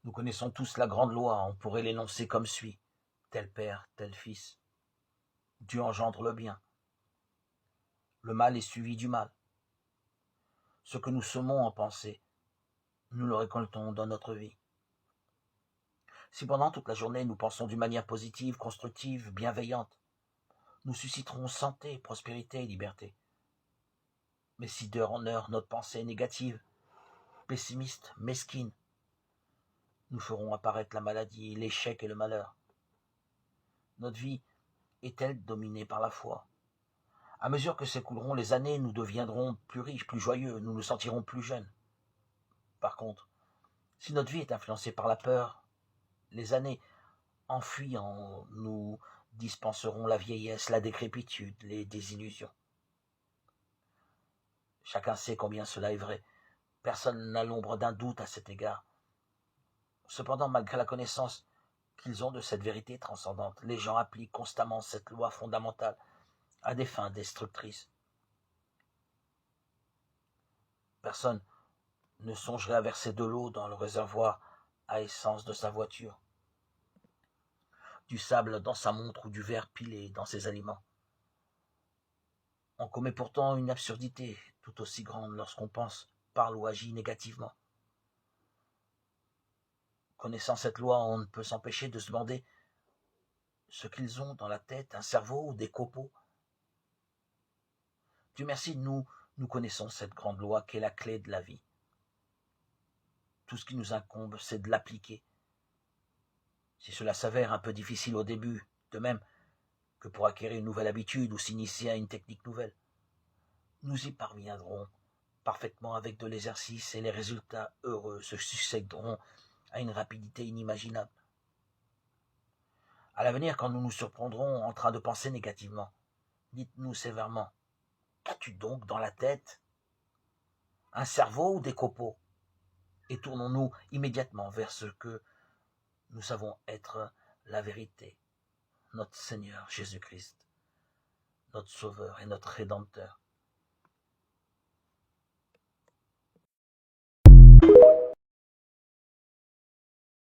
Nous connaissons tous la grande loi, on pourrait l'énoncer comme suit. Tel père, tel fils. Dieu engendre le bien. Le mal est suivi du mal. Ce que nous semons en pensée, nous le récoltons dans notre vie. Si pendant toute la journée nous pensons d'une manière positive, constructive, bienveillante, nous susciterons santé, prospérité et liberté. Mais si d'heure en heure notre pensée est négative, pessimiste, mesquine, nous ferons apparaître la maladie, l'échec et le malheur. Notre vie est-elle dominée par la foi? À mesure que s'écouleront les années, nous deviendrons plus riches, plus joyeux, nous nous sentirons plus jeunes. Par contre, si notre vie est influencée par la peur, les années enfuies en nous dispenseront la vieillesse, la décrépitude, les désillusions. Chacun sait combien cela est vrai. Personne n'a l'ombre d'un doute à cet égard. Cependant, malgré la connaissance qu'ils ont de cette vérité transcendante, les gens appliquent constamment cette loi fondamentale à des fins destructrices. Personne ne songerait à verser de l'eau dans le réservoir à essence de sa voiture, du sable dans sa montre ou du verre pilé dans ses aliments. On commet pourtant une absurdité tout aussi grande lorsqu'on pense, parle ou agit négativement. Connaissant cette loi, on ne peut s'empêcher de se demander ce qu'ils ont dans la tête, un cerveau ou des copeaux. Dieu merci, nous connaissons cette grande loi qui est la clé de la vie. Tout ce qui nous incombe, c'est de l'appliquer. Si cela s'avère un peu difficile au début, de même que pour acquérir une nouvelle habitude ou s'initier à une technique nouvelle, nous y parviendrons parfaitement avec de l'exercice et les résultats heureux se succéderont à une rapidité inimaginable. À l'avenir, quand nous nous surprendrons en train de penser négativement, dites-nous sévèrement, qu'as-tu donc dans la tête? Un cerveau ou des copeaux? Et tournons-nous immédiatement vers ce que nous savons être la vérité, notre Seigneur Jésus-Christ, notre Sauveur et notre Rédempteur.